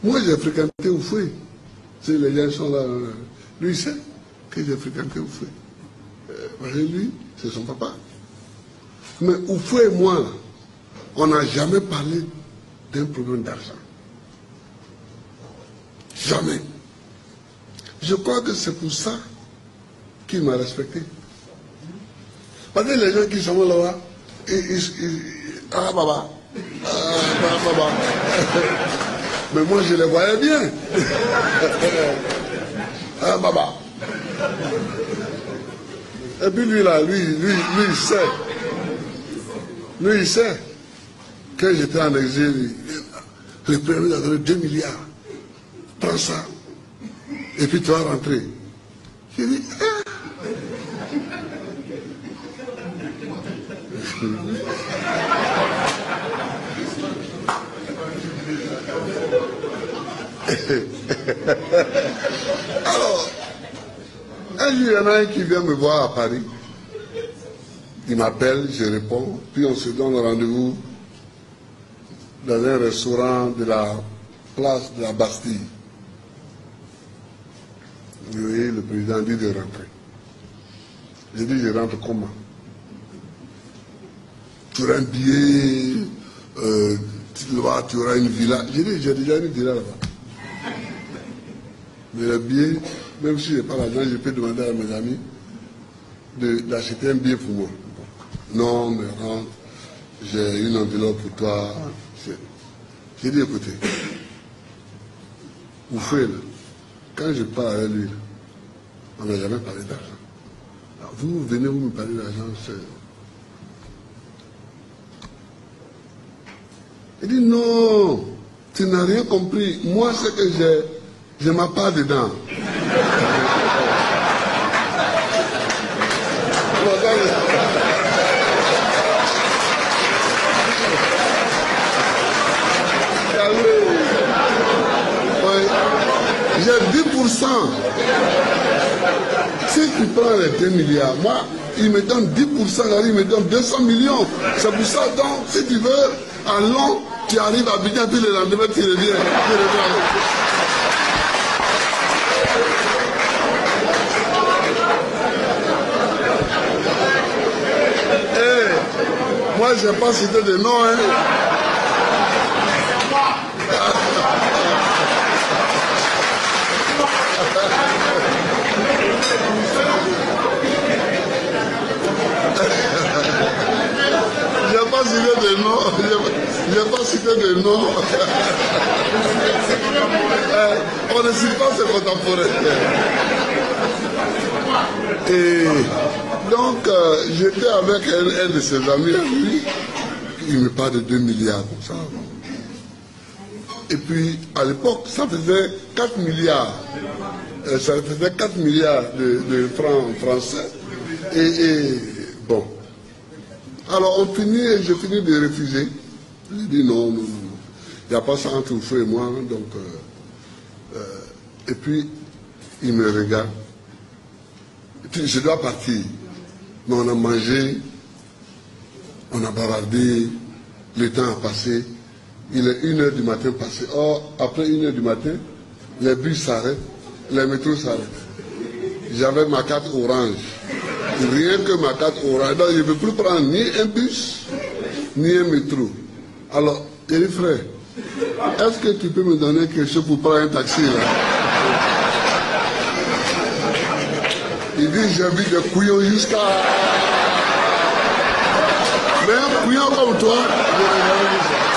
Moi, j'ai fréquenté Oufoué. Les gens sont là. Lui, il sait que j'ai fréquenté Oufoué. Lui, c'est son papa. Mais Oufoué et moi, là, on n'a jamais parlé d'un problème d'argent. Jamais. Je crois que c'est pour ça qu'il m'a respecté. Parce que les gens qui sont là-bas, ah baba, baba. Mais moi je les voyais bien. Ah baba. Et puis lui là, lui il sait. Lui il sait que j'étais en exil. Le premier a donné 2 milliards. Prends ça. Et puis tu vas rentrer. J'ai dit, Alors, un jour, il y en a un qui vient me voir à Paris. Il m'appelle, je réponds, puis on se donne rendez-vous dans un restaurant de la place de la Bastille. Vous voyez, le président dit de rentrer. J'ai dit, je rentre comment? Tu auras un billet, tu auras une villa. J'ai dit, j'ai déjà une villa là-bas. Mais le billet, même si je n'ai pas l'argent, je peux demander à mes amis d'acheter un billet pour moi. Non, mais rentre, j'ai une enveloppe pour toi. J'ai dit, écoutez, vous faites là, quand je parle avec lui, on n'a jamais parlé d'argent. Vous venez, vous me parlez d'argent, c'est... Il dit non, tu n'as rien compris. Moi, c'est que j'ai ma part dedans. J'ai 10%. Si tu prends les 2 milliards, moi, il me donne 10%, il me donne 200 millions. C'est pour ça, donc, si tu veux, à long, tu arrives à Abidjan, puis le lendemain, tu reviens. Moi, je n'ai pas cité de nom, hein. Je n'ai pas cité de nom. Je n'ai pas cité de nom. On ne cite pas ses contemporains. Et donc, j'étais avec un de ses amis, lui, il me parle de 2 milliards comme ça. Et puis, à l'époque, ça faisait 4 milliards. Ça faisait 4 milliards de francs français. Et bon. Alors, on finit, et je finis de refuser. J'ai dit non, non, non. Il n'y a pas ça entre vous et moi. Donc, et puis, il me regarde. Et puis, je dois partir. Mais on a mangé, on a bavardé, le temps a passé. Il est 1h du matin passé. Or, après 1h du matin, les bus s'arrêtent, les métros s'arrêtent. J'avais ma carte orange. Rien que ma carte orange. Donc, je ne peux plus prendre ni un bus, ni un métro. Alors, il dit, frère, est-ce que tu peux me donner quelque chose pour prendre un taxi là? Il dit, j'ai vu des couillons jusqu'à... Mais un couillon comme toi, je